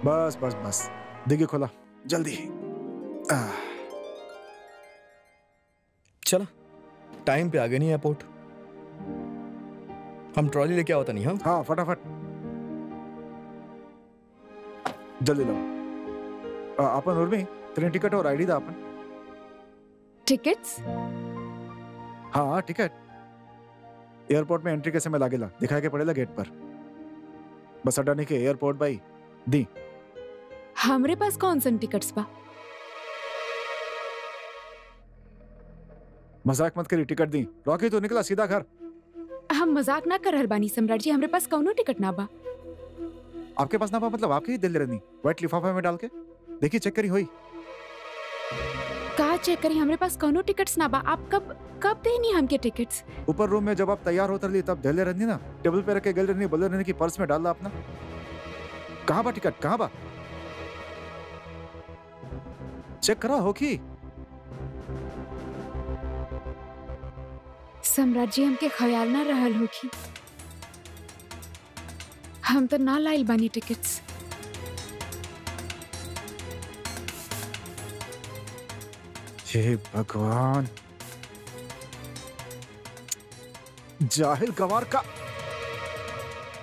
बस बस बस, डिग्गी खोला जल्दी। चला, टाइम पे आ गए नहीं एयरपोर्ट। हम ट्रॉली लेके आवता नहीं। हाँ हाँ फटाफट जल्दी लो। आपण उर्मी ट्रेन टिकट और आईडी दा आपण। टिकट्स? हाँ टिकट एयरपोर्ट में एंट्री के समय लागेला, दिखाए के पड़ेला गेट पर। बस अड्डा नहीं के एयरपोर्ट भाई दी। हमरे पास कौन सन टिकट्स बा? मजाक मत करी, टिकट दी। रॉकी तो निकला सीधा घर। हम मजाक ना कर रहल बानी सम्राट जी, हमरे पास कौनो टिकट ना बा। आपके पास ना पा मतलब आपके ही दिल रहनी व्हाइट लिफाफा में डाल के देखी, चेक करी हुई। का चेक करी? हमरे पास कौनो टिकट्स ना बा। आप कब देनी हमके टिकट्स? ऊपर रूम में जब आप तैयार होते रही तब धैले रहनी ना, टेबल पे रख के गल रहनी, बोले रहनी कि पर्स में डालना अपना। कहाँ बा टिकट, कहाँ बा? चेक करा हो की? सम्राट जी हमके ख्याल ना रहल होगी। हम तो ना लाइल बानी टिकट्स। हे भगवान, जाहिल गवार का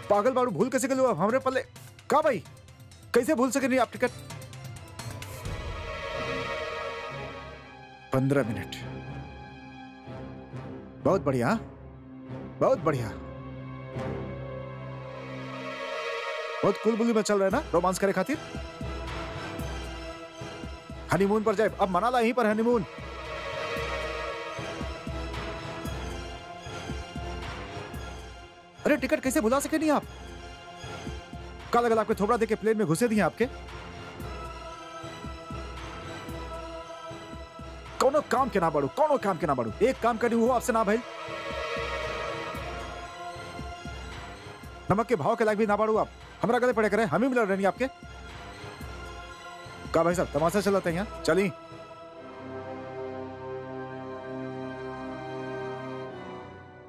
पागल बाड़ू, भूल कैसे गलू हमरे पल्ले का भाई? कैसे भूल सके नहीं आप टिकट? 15 मिनट, बहुत बढ़िया, बहुत बढ़िया। बहुत कुलबुली में चल रहा है ना रोमांस करे खातिर। हनीमून पर जाए, अब मना ला यहीं पर हनीमून। अरे टिकट कैसे भुला सके नहीं आप? कल अगर आपके थोबड़ा देके प्लेन में घुसे दिए आपके। कोनो काम के ना बढ़ू, कोनो काम के ना बढ़ू। एक काम करी वो आपसे ना भाई, नमक के भाव के लायक भी ना बढ़ू आप। हमारा गले पड़े करे, हम ही मिल रहे आपके। का भाई साहब तमाशा चलाते हैं यहाँ? चली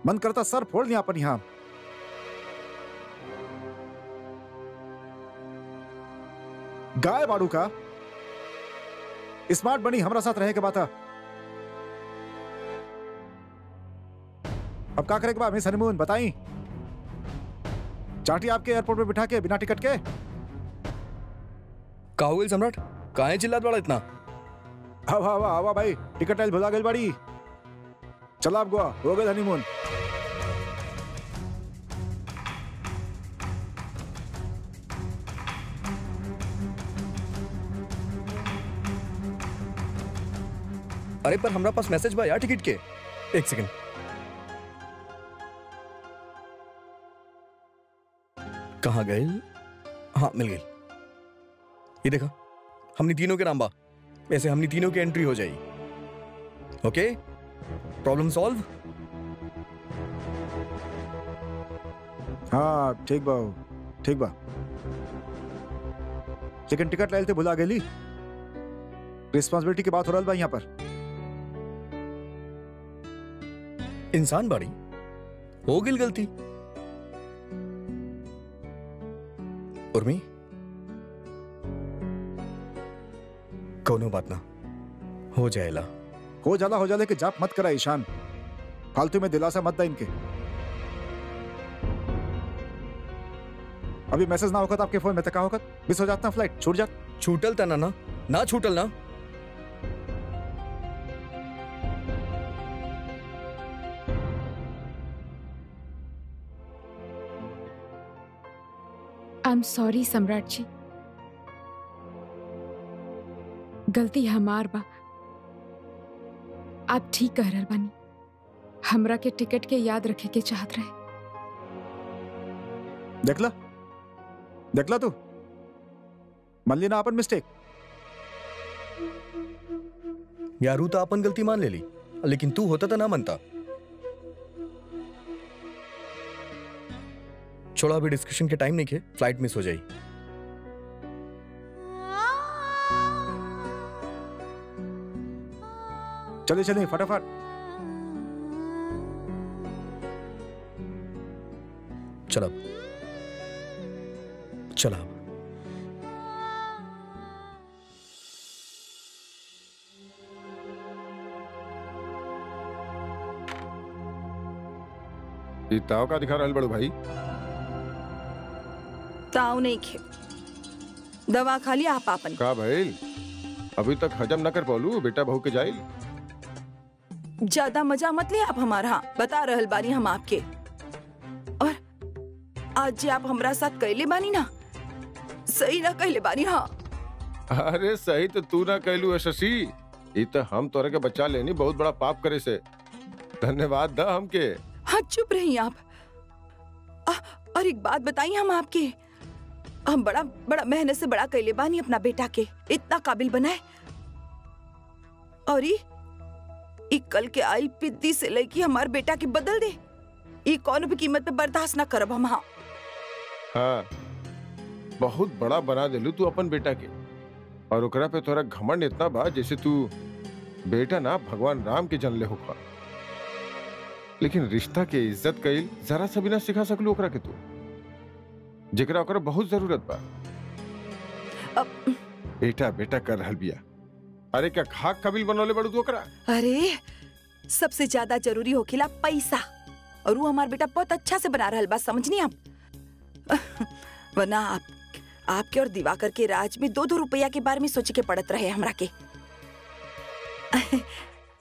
मन करता सर फोड़ दिया अपन यहाँ। गाय बाड़ू का स्मार्ट बनी हमारा साथ रहे के बात। अब क्या करे के बाद मिस हनीमून बताई? चाटी आपके एयरपोर्ट पे बिठा के बिना टिकट के? का हो गई सम्राट, काहे चिल्लात बड़ा इतना? हवा हवा हवा भाई, टिकट आइल भुला गई बड़ी। चला आप गोवा, हो गए हनीमून। अरे पर हमरा पास मैसेज बा यार टिकट के। एक सेकंड, कहाँ गए? हाँ मिल गई। ये देखा, हमने तीनों के नाम बा, ऐसे हमने तीनों की एंट्री हो जाएगी। ओके, प्रॉब्लम सॉल्व। हाँ ठीक बा, ठीक बा। लेकिन टिकट लाइल थे भुला गेली। रिस्पॉन्सिबिलिटी की बात हो रहा बा यहाँ पर। इंसान बाड़ी, हो गई गलती। उर्मी, कोनो बात ना, हो जाएला। हो जाला कि जाप मत करा ईशान, फालतू में दिलासा मत दा इनके। अभी मैसेज ना होगा तो आपके फोन में तक होगा, मिस हो जाता फ्लाइट, छूट जात। छूटल ता ना छूटल ना। आई एम सॉरी सम्राट जी, गलती हमार बा। आप ठीक कह रहल बानी, हमरा के टिकट के याद रखे के चाहत रहे। देखला तू मान ली ना अपन मिस्टेक। यारू तो अपन गलती मान ले ली, लेकिन तू होता तो ना मनता। छोड़ा, अभी डिस्कशन के टाइम नहीं खे, फ्लाइट मिस हो जाई। चलिए फटाफट। चला ये ताव का दिखा रहल बड़ू भाई? ताव नहीं खे, दवा खा लिया आप आपन। का भइल? अभी तक हजम न कर पालू बेटा बहू के जाइल। ज्यादा मजा मत ले आप हमारा, हाँ बता रहल बानी हम आपके। और आज जे आप हमरा साथ कैले बानी ना, सही ना कैले बानी। हाँ अरे सही तो तू ना कहलू है शशि, ये तो हम तोरे के बच्चा लेनी बहुत बड़ा पाप करे से। धन्यवाद दा हमके। हाँ चुप रही आप। और एक बात बताई हम आपके, हम बड़ा बड़ा मेहनत से बड़ा कैले बानी अपना बेटा के, इतना काबिल बनाए। और ये कल के आई पिद्दी से लेके हमारे बेटा के बदल दे, ये कौन भी कीमत पे बर्दाश्त ना करब हम। हाँ हाँ, बहुत बड़ा बना देलू तू अपन बेटा के, और ओकरा पे तोरा घमंड इतना बा जैसे तू बेटा ना भगवान राम के जन ले होखा। लेकिन रिश्ता के इज्जत कईल जरा सा भी ना सिखा सकलू ओकरा के तू, जेकरा ओकरा बहुत जरूरत बा। अब बेटा बेटा कर रहल बिया। अरे क्या खाक काबिल बनौले बड़ू तू ओकरा? अरे सबसे ज्यादा जरूरी होखेला पैसा, और वो हमार बेटा बहुत अच्छा से बना रहल बा, समझनी आप। वरना आपके और दिवाकर के राज में 2-2 रुपया के बारे में सोचे के पड़त रहे हमरा के।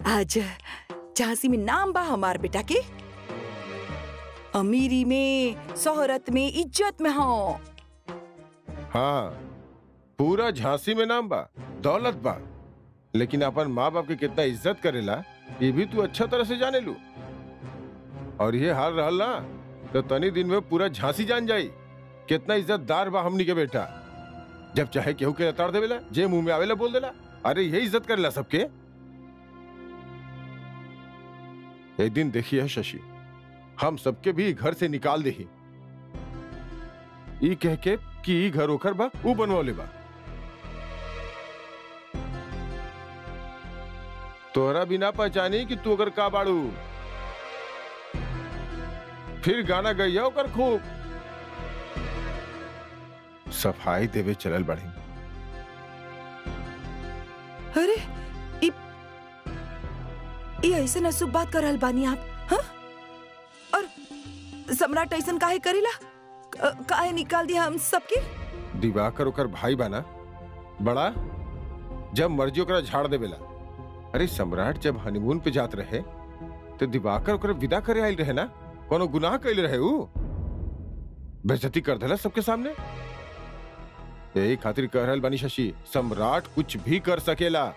आज झांसी में नाम बा हमार बेटा के, अमीरी में, शोहरत में, इज्जत में। हाँ हाँ, पूरा झांसी में नाम बा, दौलत बा, लेकिन अपन माँ बाप के कितना इज्जत करेला ये भी तू अच्छा तरह से जाने लू। और ये हाल रहल ना तो तनी दिन में पूरा झांसी जान जाई कितना इज्जतदार बा हमनी के बेटा। जब चाहे केहू के लताड़ देवेला, जे मुंह में आवेला बोल देला। अरे ये इज्जत करेला सबके। एक दिन देखिए शशि, हम सबके भी घर से निकाल दे, ई कह के कि ई घर ओकर बा, ऊ बनवले बा। तोहरा भी ना पहचानी कि तू अगर का बाड़ू। फिर गाना गैया ओकर खूब सफाई देवे चलल बढ़ी। अरे ये ऐसे नसुब बात कर रहल बानी आप? हाँ? और सम्राट ऐसन काहे करेला? काहे निकाल दिया हम सबके? दिवाकर ओकर भाई बाना बड़ा, जब मर्जी ओकरा झाड़ देवेला। अरे सम्राट जब हनीमून पे जात रहे तो दिवाकर ओकरा विदा करे आइल रहे ना, कोनो गुनाह कैले रहे ऊ? बेइज्जती कर देला सबके सामने। यही खातिर कह रहल बानी शशि, सम्राट कुछ भी कर सकेला।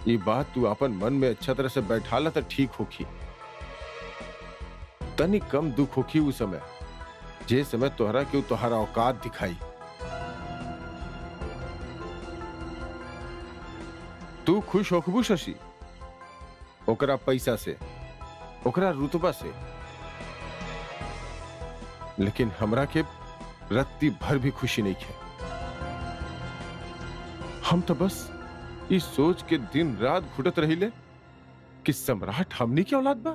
ये बात तू अपन मन में अच्छा तरह से बैठाला तो ठीक होखी। तनी कम दुख होखी उस समय, जे समय तोहरा के तोहरा औकात दिखाई। तू खुश होखबू शशि ओकरा पैसा से, ओकरा रुतबा से, लेकिन हमरा के रत्ती भर भी खुशी नहीं है। हम तो बस इस सोच के दिन रात घुटत रहिले कि सम्राट हमनी की औलाद बा।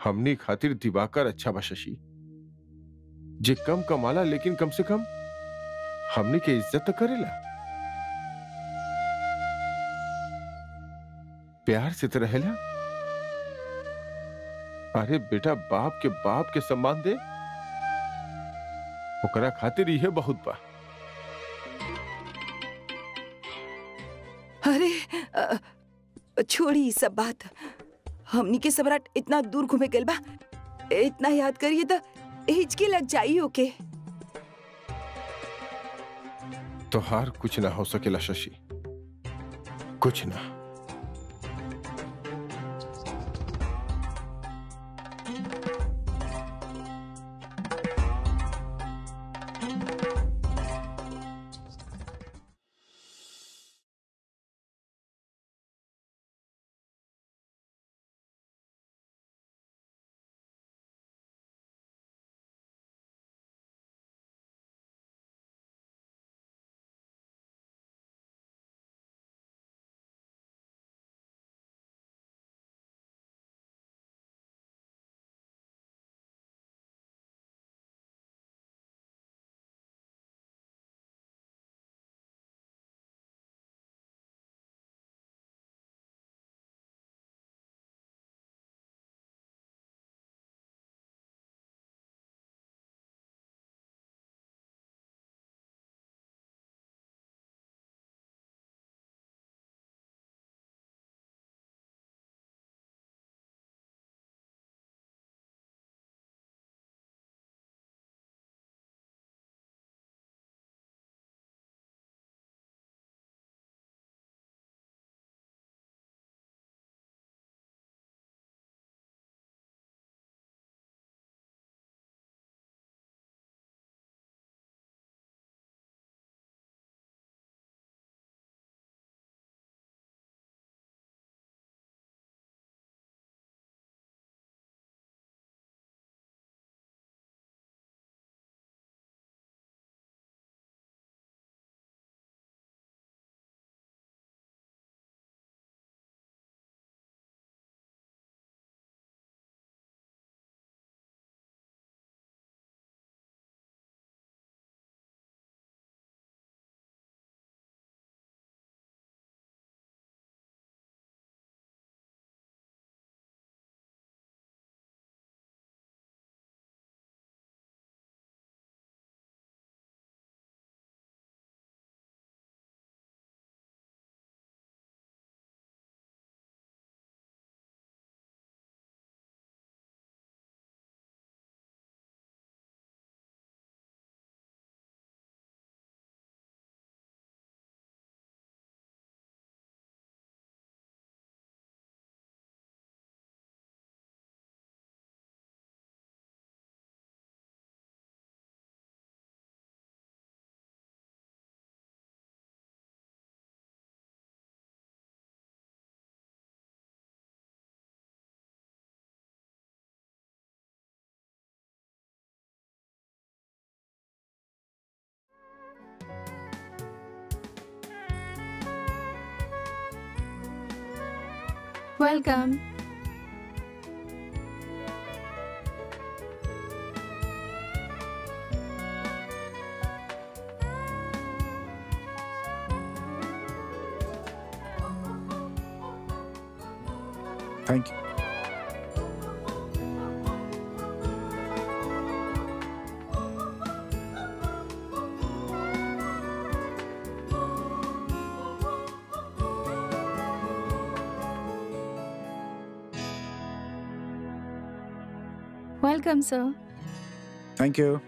हमनी खातिर दिवाकर अच्छा बा शशि, जे कम कमाला लेकिन कम से कम हमनी के इज्जत तो करेला, प्यार से तो रहेला। अरे बेटा बाप के सम्मान दे, ओकरा खातिर यह बहुत बा। अरे छोड़ी सब बात, हमनी के सम्राट इतना दूर घूमे गल बा, इतना याद करिए तो हिचकी लग जाई ओके। तोहार कुछ ना हो सकेला शशि, कुछ ना। Welcome. Thank you. Welcome sir. Thank you.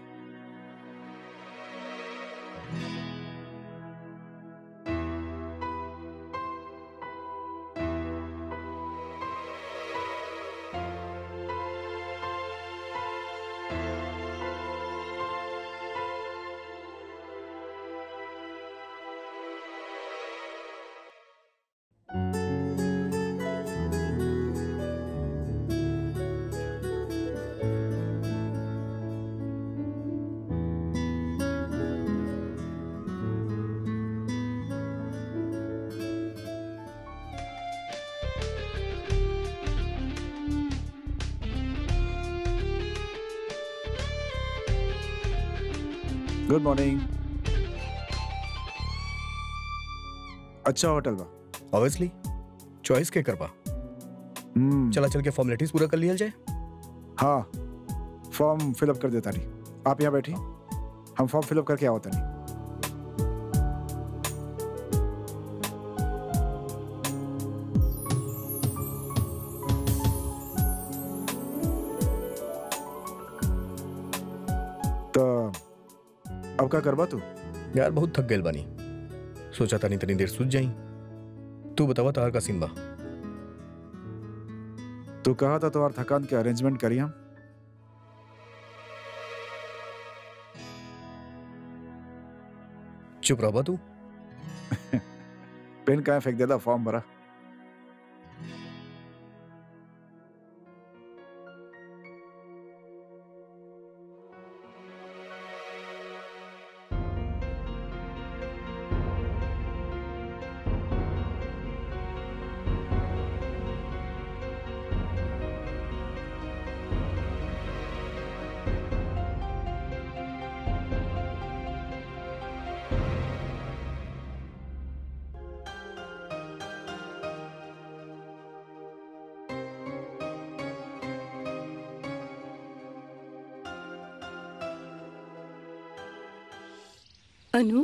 Good morning. अच्छा होटल बा। ऑब्वियसली चॉइस के करबा। चला चल के फॉर्मेलिटीज पूरा कर लिया जाए। हाँ, फॉर्म फिलअप कर देता नहीं। आप यहाँ बैठी, हम फॉर्म फिलअप करके आओ तनी। तो अब क्या करबा तू? यार बहुत थक गइल बानी, सोचा था नहीं तनी देर सूझ जाई। तू बतावा तार का सीन बा। तू कहा था तुम्हार थकान के अरेंजमेंट करी हम। चुप रहा तू। पेन कहाँ फेंक देला, फॉर्म भरा। अनु,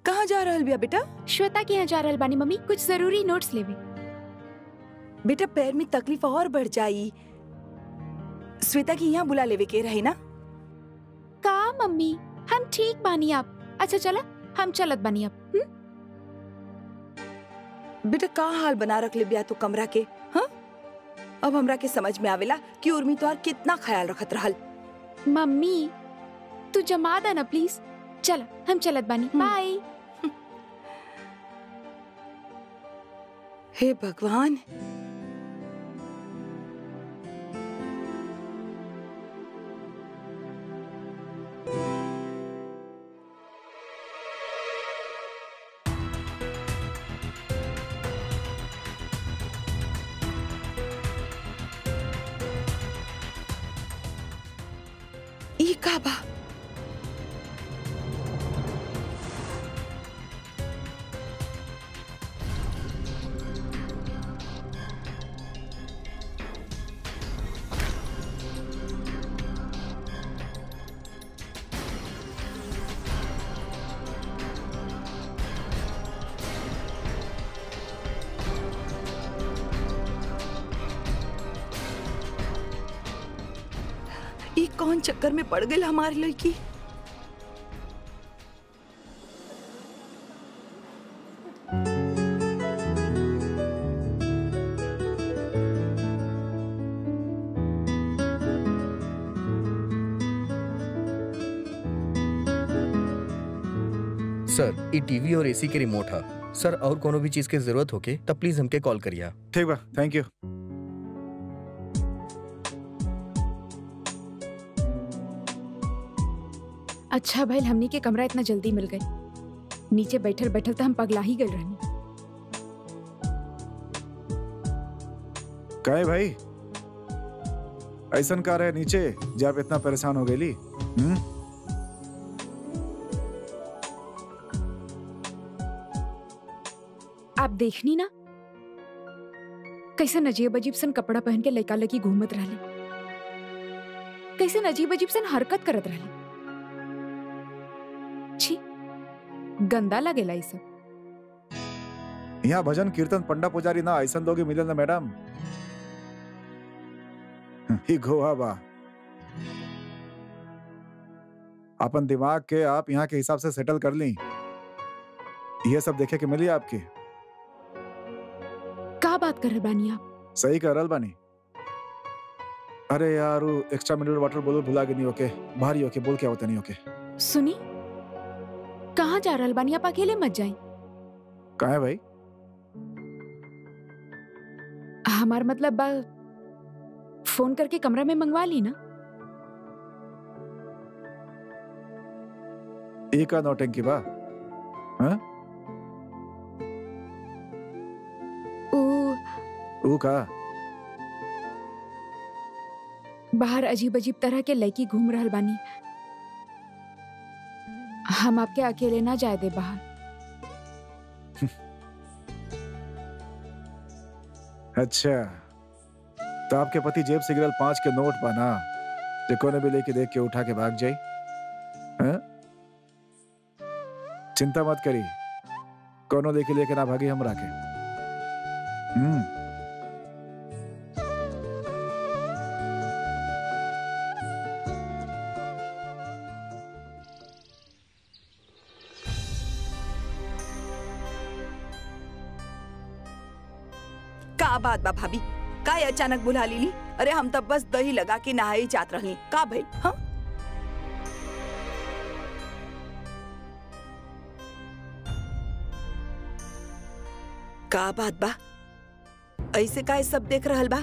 कहाँ जा रहल बिया बेटा? श्वेता के यहाँ जा रहल बानी मम्मी, कुछ जरूरी नोट्स लेवे। बेटा पैर में तकलीफ और बढ़ जाई। श्वेता की यहाँ बुला लेवे के रहे ना। का मम्मी, हम ठीक बानी आप। अच्छा चला, हम चलत बानी अब। बेटा का हाल बना रख ले बिया तो कमरा के। हाँ, अब हमरा के समझ में आवेला कि उर्मी तो कितना ख्याल रखत रहल। मम्मी तू जमा दा ना प्लीज। चल हम चलत बानी, बाय। हे भगवान, ई का बा? ई कौन चक्कर में पड़ गई हमारी लड़की? सर, ई टीवी और एसी के रिमोट है सर। और कोनो भी चीज के जरूरत होके तब प्लीज हमके कॉल करिया। ठीक बा, थैंक यू। अच्छा भाई, हमनी के कमरा इतना जल्दी मिल गई। नीचे बैठल बैठल तो हम पगला ही गए रहनी। कहे भाई ऐसन का रहे नीचे जे आप इतना परेशान हो गई? आप देखनी ना कैसे अजीब अजीब सन कपड़ा पहन के लड़का लड़की घूमत रहले, कैसे अजीब अजीब सन हरकत करत रहले। छी, गंदा लगेला ई सब। यहाँ भजन कीर्तन पंडा पुजारी ना ऐसन लोग मिले ना मैडम। ही गोवा बा। अपन दिमाग के आप यहाँ के हिसाब से सेटल कर ली। ये सब देखे के मिली आपकी। का बात कर रहे बानी आप? सही कर रहा बानी। अरे यार एक्स्ट्रा मिनरल वाटर बोलो भुला के नहीं ओके, भारी ओके बोल क्या होता नहीं ओके। सुनी, कहाँ जा रहल बानी आप? अकेले मत जाई। कहाँ है भाई? हमार मतलब बा फोन करके कमरा में मंगवा ली ना। एक नौटंकी बा। हाँ? ऊ का बाहर अजीब अजीब तरह के लड़की घूम रहल बानी। हम आपके अकेले ना जाए दे बाहर। अच्छा, तो आपके पति जेब से गिरल 5 के नोट बना जो कोने भी लेके देख के उठा के भाग जाई? हाँ? चिंता मत करी, कोनो लेके ना भागी हम राके। का बात बा भाभी, का अचानक बुला ली? अरे हम तब बस दही लगा के नहाई जात रही। का भाई? हाँ, का बात बा? ऐसे का सब देख रहल बा?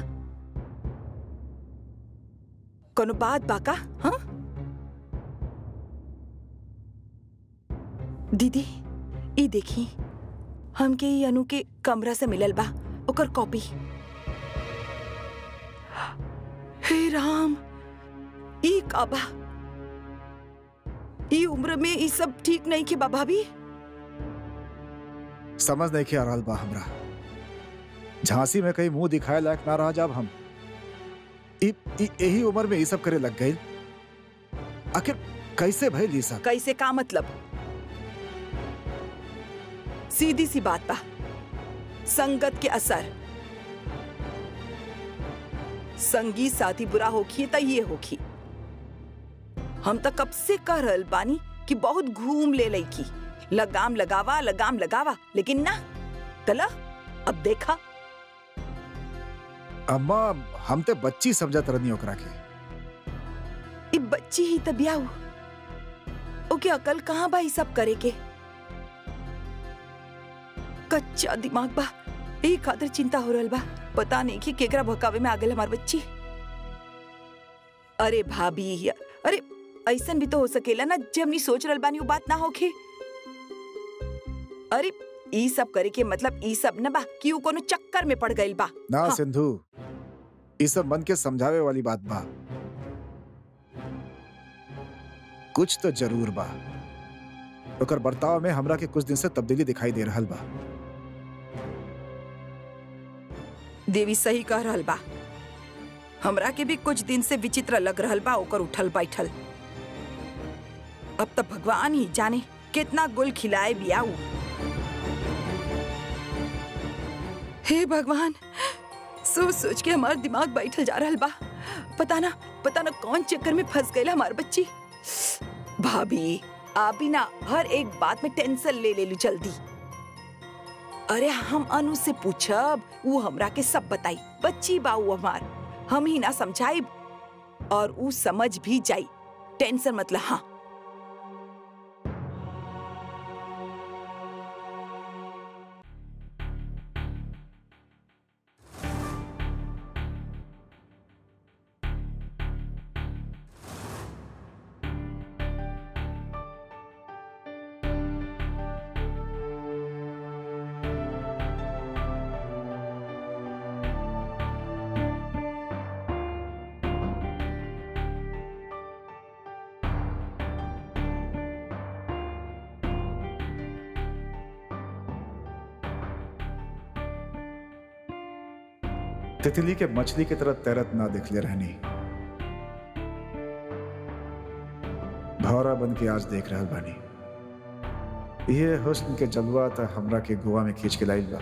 कोनो बात बा का? हाँ दीदी, ई देखी हमके ई अनु के कमरा से मिलल बा ओकर कॉपी। हे राम, ई का बा? ई उम्र में ई सब ठीक नहीं के बा भाभी। समझ नहीं के आ रहल बा हमरा। झांसी में कहीं मुंह दिखाए लायक ना रहा जब हम यही उम्र में ये सब करे लग गए। आखिर कैसे भइल ये सब? कैसे का मतलब? सीधी सी बात बा, संगत के असर। संगी साथी बुरा होखी त ये होखी। हम तो कब से कह रहल बानी कि बहुत घूम ले लईकी, लगाम लगावा, लेकिन ना तला अब देखा। अम्मा हम ते बच्ची समझत रहनी ओकरा के। ई बच्ची ही त ब्याह ओके अकल कहाँ बा ई सब करे के? कच्चा दिमाग बा, यही खातिर चिंता हो रहल बा। पता नहीं कि केकरा भकावे में आ गल हमार बच्ची। अरे भाभी, अरे ऐसन भी तो हो सकेला ना जे हमनी सोच रहल बानी वो बात ना होखे। अरे ई सब करे के मतलब ई सब न बा कि वो कोनो चक्कर में पड़ गइल बा। ना हाँ। सिंधु, ये सब मन के समझावे वाली बात बा। कुछ तो जरूर बा। ओकर बर्ताव में हमरा के कुछ दिन से तब्दीली दिखाई दे रहल बा। देवी सही कह रहल बा। हमरा के भी कुछ दिन से विचित्र लग रहल बा ओकर उठल बैठल। अब तो भगवान ही जाने कितना गुल खिलाए बियाऊ। हे भगवान, सोच सोच के हमार दिमाग बैठल जा रहल बा। पता ना कौन चक्कर में फंस गई हमार बच्ची। भाभी, आप भी ना हर एक बात में टेंशन ले लू जल्दी। अरे हम अनु से पूछब, वो हमरा के सब बताई। बच्ची बाऊ हमार, हम ही ना समझाई और वो समझ भी जाई। टेंशन मतलब। हाँ तितली के मछली की तरह तैरत ना दिखले रहनी, भौरा बन के आज देख रहल बानी। ये हुस्न के जलवा था हमरा के गोवा में खींच के लाइल बा।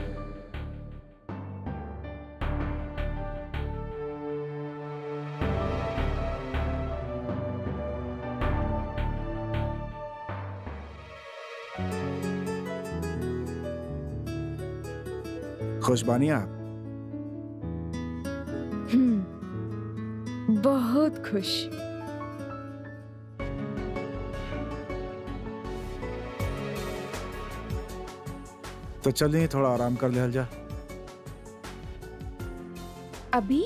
खुश बानी आप? बहुत खुश। तो चलिए थोड़ा आराम कर लिया जा। अभी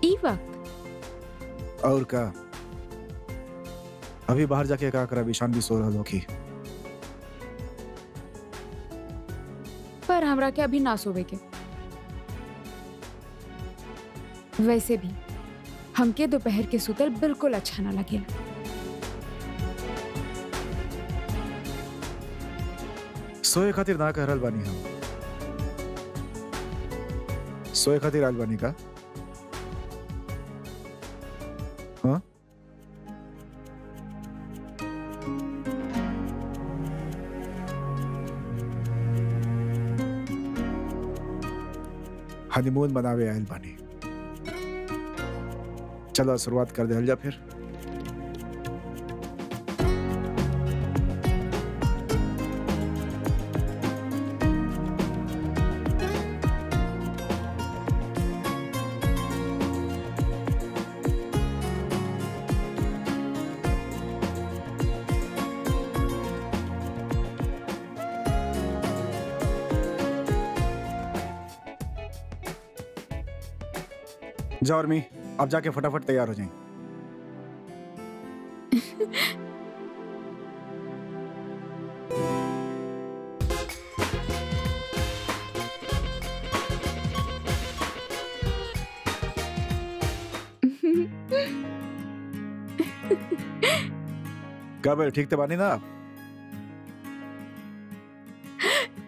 ई वक्त? और का, अभी बाहर जाके का करा, ईशान भी सो रहा होगी। पर हमरा के अभी ना सोवे के। वैसे भी हमके दोपहर के सुतल बिल्कुल अच्छा ना लगे। सोए खातिर ना कह रहल बानी हम, सोए खातिर आयल बानी का? हाँ? हनीमून मनावे आयल बानी। चलो शुरुआत कर दे जा फिर। जाओ अर्मी, अब जाके फटाफट तैयार हो जाएं। कब ठीक तो बानी ना आप?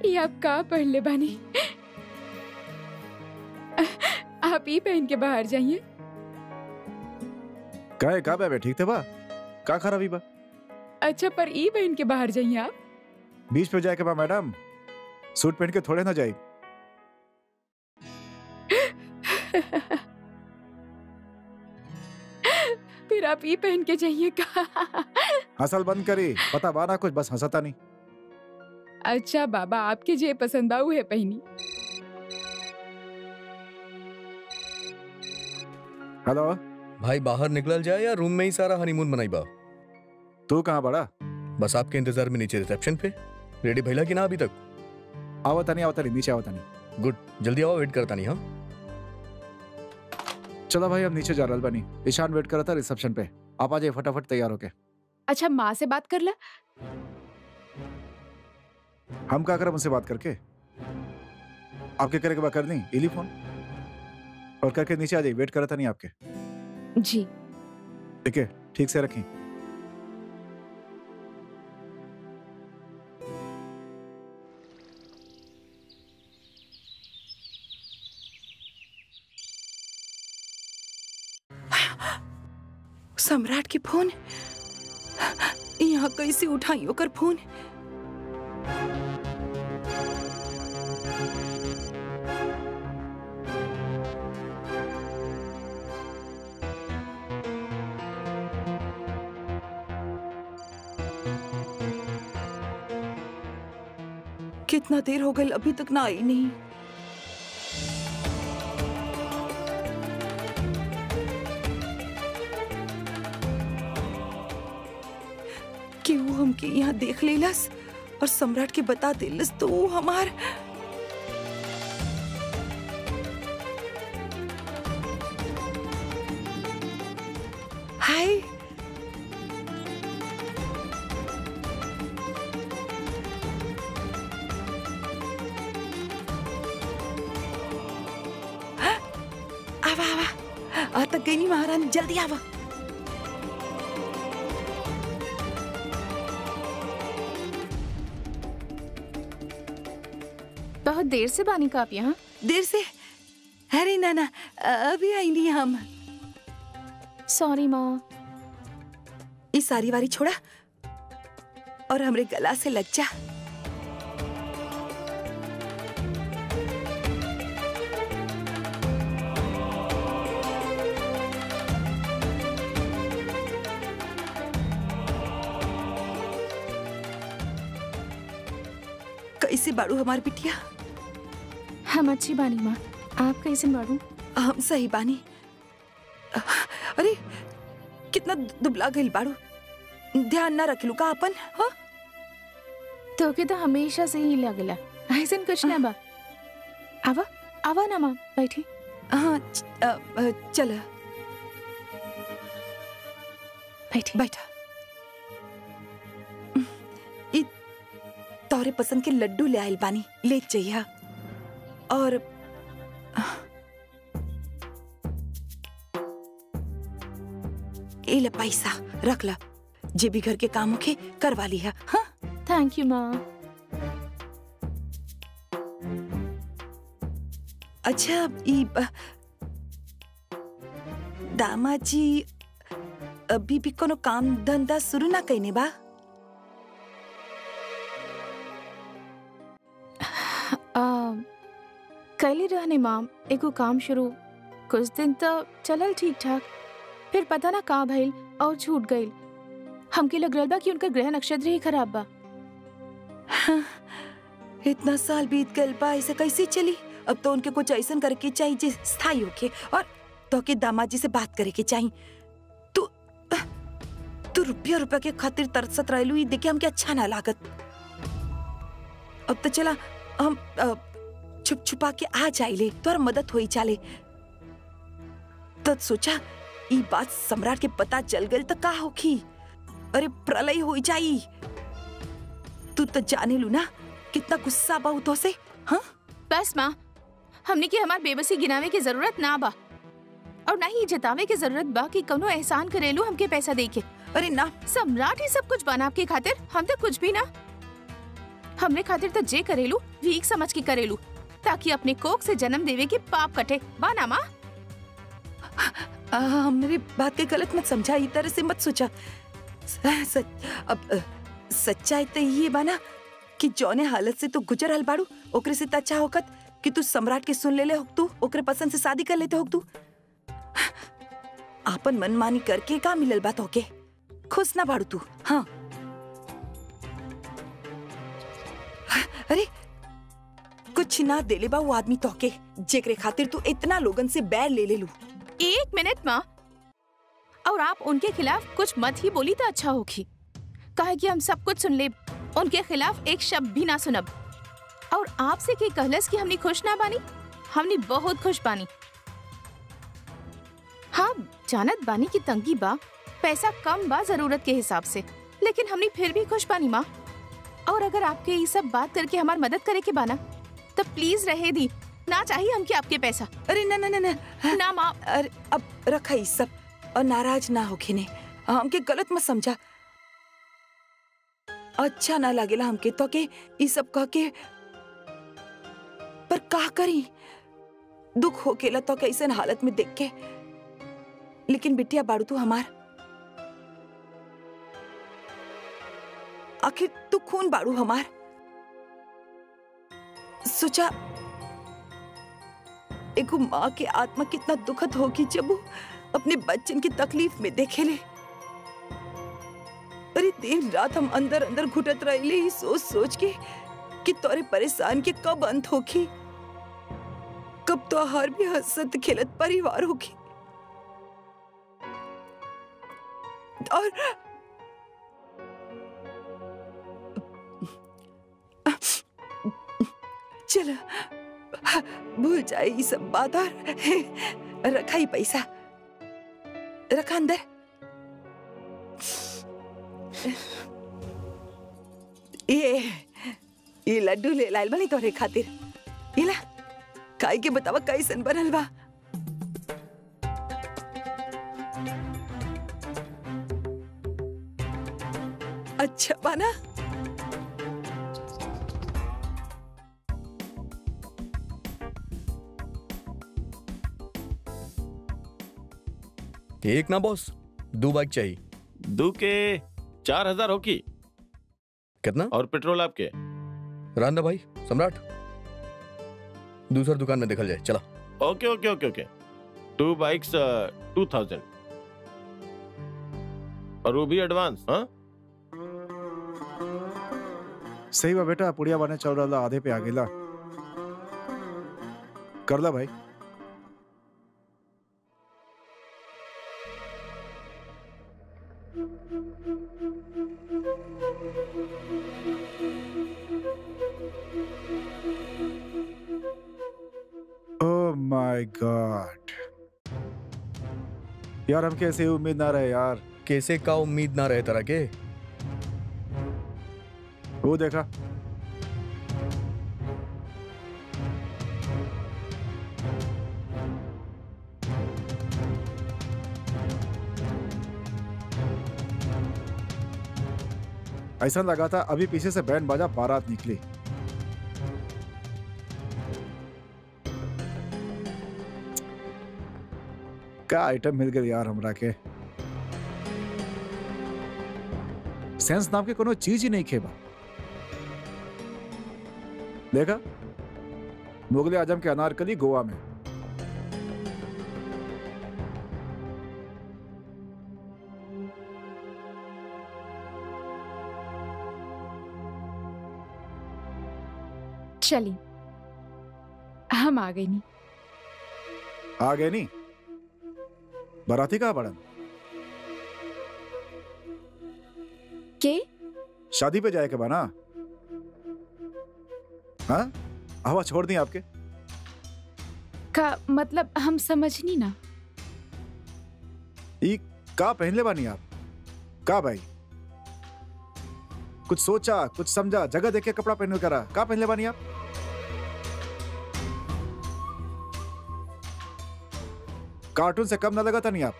ये आप का पहन ले बानी? आप ही पहन के बाहर जाइए। काहे का बे ठीक थे बा? का खराबी बा? अच्छा, पर ई पहन के बाहर जाइए आप। बीच पे जाए के बा मैडम, सूट पहन के थोड़े ना जाए। फिर आप ई पहन के जाइए का? हसल बंद करी, पता बा ना कुछ, बस हंसता नहीं। अच्छा बाबा, आपके जे पसंद आऊ है पहनी। हेलो भाई, बाहर निकल जाए या रूम में ही सारा हनीमून मनाई बा? तू कहाँ बड़ा? बस आपके इंतजार में नीचे रिसेप्शन पे। रेडी भइला कि ना अभी तक? आवता नहीं, नीचे आवता नहीं। गुड, जल्दी आओ, वेट करता नहीं। हाँ चलो भाई, हम नीचे जा रहल बानी। ईशान वेट कर रहा था रिसेप्शन पे, आप आ जाइए फटाफट तैयार होके। अच्छा, माँ से बात कर ला। हम क्या करें उनसे बात करके? आपके करे के बाद करनी इली फोन और करके नीचे आ जाइए, वेट कर रहा था नहीं आपके। जी ठीक है, ठीक से रखें। सम्राट की फोन यहाँ कैसे उठाई होकर फोन? कितना देर हो गई, अभी तक ना आई नहीं। क्यों हमके यहाँ देख लेलस और सम्राट के बता देलस तो वो हमार हाय। आवा आवा, आ तक गई नहीं महारानी, जल्दी आवा। बहुत देर से बानी का आप यहाँ? देर से अरे ना ना, अभी आई नहीं हम। सॉरी माँ। ये सारी वारी छोड़ा और हमरे गला से लग जा। कैसे बाड़ू हमार बिटिया? हम अच्छी बानी माँ, आप कैसे बाड़ू? हम सही बानी। अरे कितना दुबला गइल बाड़ू, ध्यान ना रखलू का अपन? हाँ तो के तो हमेशा से ही लगला, ऐसा कुछ ना बा। आवा आवा ना माँ, बैठी। हाँ चल बैठी। बैठा। तोरे पसंद के लड्डू ले आइल बानी, ले चाहिए। और ए ले पैसा रख ला, जे भी घर के काम होके करवा लिया। हाँ थैंक यू माँ। अच्छा दामाद जी अभी भी कोनो काम धंधा शुरू ना कईने बा? कैली रहने माँ एगो काम शुरू, कुछ दिन तो चलल ठीक ठाक, फिर पता ना कहाँ भइल और छूट गइल। हमके लग रहल बा कि उनका ग्रह नक्षत्र ही खराब बा। हाँ, इतना साल बीत गइल बा, ऐसे कैसे चली? अब तो उनके कुछ ऐसा करके चाहिए जे स्थायी होके, और तो के दामाद जी से बात करे के चाहिए। तू रुपया रुपया के खातिर तरसत रहलू, ये देखे हमके अच्छा ना लागत। अब तो चला हम छुप छुपा के आ जाइले, तोर मदद होई चाले। तो सोचा ये बात सम्राट के पता चल गई तो का होखी? अरे प्रलय हो जाई। तू तो जाने लू ना कितना गुस्सा बा तो से। हाँ बस माँ, हमने की हमार बेबसी गिनावे की जरूरत ना बा, और ना ही जतावे की जरूरत बा कि कौनो एहसान करेलू हमके पैसा देके। अरे ना, सम्राट ही सब कुछ बना आपके खातिर, हम तो कुछ भी ना। हमने खातिर तो जे करेलू वीक समझ के करेलू, ताकि अपने कोख से जन्म देवे के पाप कटे। बाना माँ, मेरी बात के गलत मत समझा, इस तरह से मत सोचा। अब सच्चाई तो ये बाना कि जौने हालत से तू गुजर हल बाड़ू, ओकरे से अच्छा होकत कि तू सम्राट के सुन ले होक, तू ओकरे पसंद से शादी कर लेते होक। तू आपन मनमानी करके का मिलल बात होके खुश ना बाड़ू तू? हाँ अरे कुछ ना देले बा वो आदमी तोके, जेकरे खातिर तू इतना लोगन से बैर ले लू। एक मिनट माँ, और आप उनके खिलाफ कुछ मत ही बोली तो अच्छा होगी, कहे कि हम सब कुछ सुन ले, उनके खिलाफ एक शब्द भी ना सुनब। और आपसे के कहलस कि हमनी खुश ना बानी, हमनी बहुत खुश बानी। हाँ जानत बानी की तंगी बा, पैसा कम बा जरूरत के हिसाब से, लेकिन हमनी फिर भी खुश बानी माँ। और अगर आपके ये सब बात करके हमारी मदद करे के बाना तो प्लीज रहे दी, ना चाहिए हमके आपके पैसा। अरे ना ना ना ना ना माँ, अरे अब रखा ये सब और नाराज ना होके ने, हमके गलत मत समझा। अच्छा ना लागेला हमके तो के ये सब कह के, पर का करी, दुख होकेला तो कैसे हालत में देख के। लेकिन बिटिया बाड़ू तू हमार, आखिर तू खून बाड़ू हमार। सोचा एगो माँ के आत्मा कितना दुखद होगी जब वो अपने बच्चन की तकलीफ में देखेले। अरे दिन रात हम अंदर अंदर घुटत रहे ही सोच सोच के कि तोरे परेशान के कब अंत होगी, कब तो हर भी हंसत खेलत परिवार होगी। और चलो भूल जाए ये सब बात और रखा ही पैसा, रखा अंदर। ये लड्डू ले लाइल बनी तोरे खातिर, ये ला काई के बतावा कैसन बनल बा। अच्छा बना? एक ना बॉस, 2 बाइक चाहिए। 2 के 4000 हो की? कितना? और पेट्रोल आपके? रांदा भाई, सम्राट, दूसरा दुकान में देखल जाए, चला। ओके ओके ओके ओके। 2 बाइक्स 2000 और वो भी एडवांस। हाँ सही बा बेटा, पुड़िया बने चल रहा आधे पे आ गेला। करला भाई। ओह माय गॉड यार, हम कैसे उम्मीद ना रहे यार। कैसे का उम्मीद ना रहे तरह के? वो देखा, ऐसा लगा था अभी पीछे से बैंड बाजा बारात निकली। क्या आइटम मिल गए यार हमरा के। सेंस नाम के कोनो चीज ही नहीं खेबा। देखा, मुगले आजम के अनारकली गोवा में। चली, हम आ गए नहीं। आ गए नहीं? बाराती कहाँ बड़न? के? शादी पे जाए के बना? हाँ, हवा छोड़ दी आपके? का मतलब हम समझनी ना। ई का पहनले बानी आप? का भाई, कुछ सोचा, कुछ समझा, जगह देख के कपड़ा पहन करा। का पहनले बानी आप? कार्टून से कम ना लगा था नहीं आप?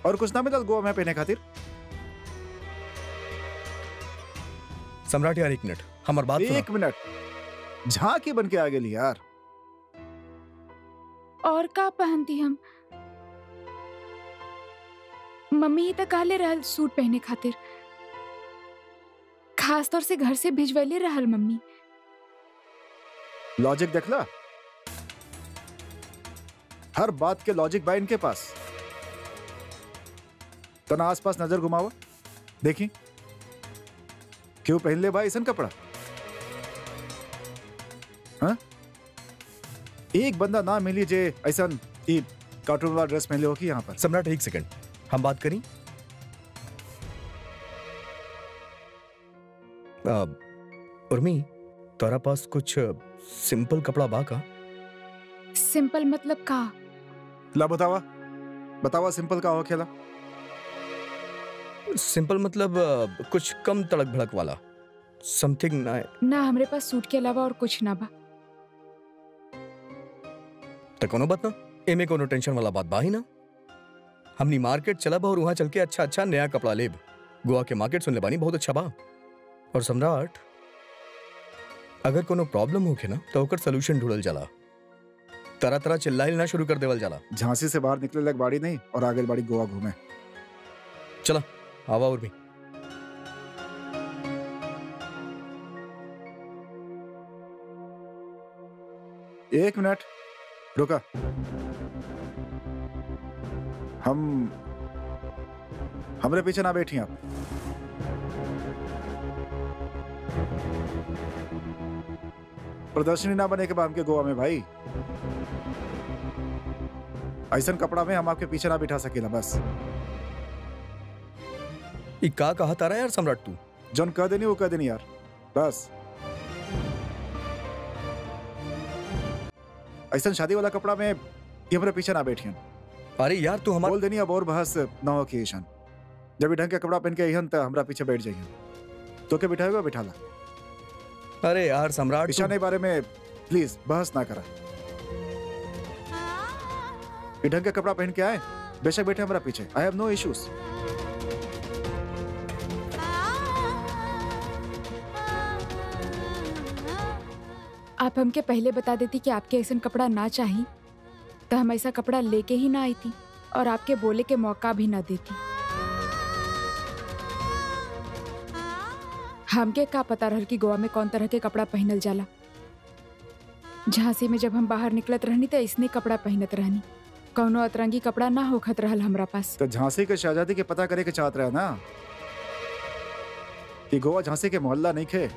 और कुछ ना मिला गोवा में पहने खातिर? सम्राट यार, 1 मिनट, हमार बात सुनो। 1 मिनट, झांकी बन के आ गेली यार। और का पहनती हम? मम्मी ही तो कहले रहल सूट पहने खातिर, खास तौर से घर से भिजवैले रहल मम्मी। लॉजिक देखला, हर बात के लॉजिक बा इनके पास। तना आसपास नजर घुमावा, देखी क्यों पहन ले भाई ऐसा कपड़ा? हाँ? एक बंदा ना मिली जे ऐसा कार्टून वाला ड्रेस पहन ले हो कि यहाँ पर। सम्राट 1 सेकंड, हम बात करी। उर्मी, तोरा पास कुछ सिंपल कपड़ा बा का? सिंपल मतलब का? ला बतावा, बतावा सिंपल का हो खेला? सिंपल मतलब कुछ कम तड़क भड़क वाला, समथिंग ना हमरे पास सूट के अलावा और कुछ ना बा। तो कोनो बात ना, एमे कोनो टेंशन वाला बात बा ही ना। हमनी मार्केट चलब और वहां चल के अच्छा अच्छा नया कपड़ा लेब। गोवा के मार्केट सुन ले बानी, बहुत अच्छा बा। और सम्राट, अगर कोनो प्रॉब्लम होखे ना तो ओकर सॉल्यूशन ढूंढल जाला, तरह तरह चिल्लाइल ना शुरू कर देवल जाला। झांसी से बाहर निकले लग बाड़ी नहीं और आगे बाड़ी गोवा घूमे। चला आवा उर्मी। एक मिनट रुका, हमरे पीछे ना बैठी आप। प्रदर्शनी ना बने के बाद हमके गोवा में भाई। ऐसा कपड़ा में हम आपके पीछे ना बिठा सकेला बस। ई का कहा तारा यार सम्राट तू? जौन कह देनी वो कह देनी यार, बस। ऐसा शादी वाला कपड़ा में ये हमारे पीछे ना बैठियन। अरे यार तू हमार बोल देनी अब और बहस ना हो कि ईशान। जब भी ढंग के कपड़ा पहन के अहन तो हमरा पीछे बैठ जाइए। तो क्या बिठाएगा बिठा ला। अरे यार सम्राट ईशान के बारे में प्लीज बहस ना करा। ये ढंग के कपड़ा पहन के आए, बेशक बैठे हमारा पीछे। I have no issues. आप हमके पहले बता देती कि आपके ऐसा कपड़ा ना चाहिए तो हम ऐसा कपड़ा लेके ही ना आई थी। और आपके बोले के मौका भी ना देती। हमके का पता रहल कि गोवा में कौन तरह के कपड़ा पहनल जाला। झांसी में जब हम बाहर निकलत रहनी तो इसने कपड़ा पहनत रहनी, कौनो अतरंगी कपड़ा ना होखत रहल हमरा पास। तो झांसी के शहजादी के पता करे के चाहत रहे ना कि गोवा झांसी के मोहल्ला नहीं खे।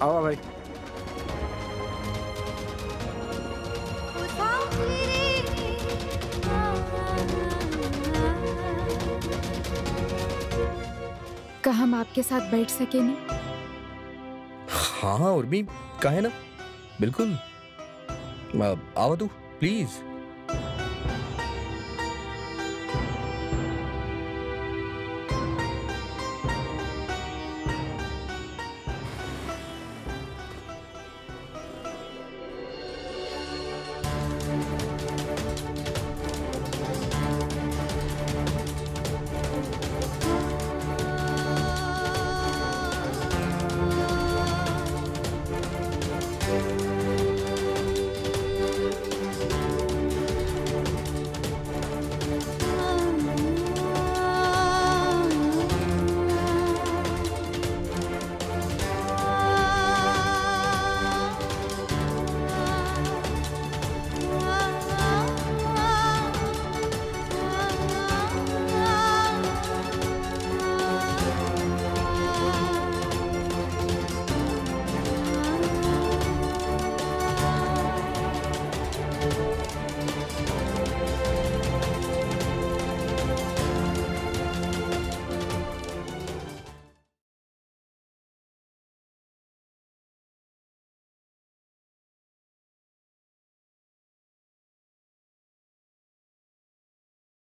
आओ भाई। का हम आपके साथ बैठ सके नहीं? हाँ उर्मी, काहे ना, बिल्कुल। आओ तू प्लीज।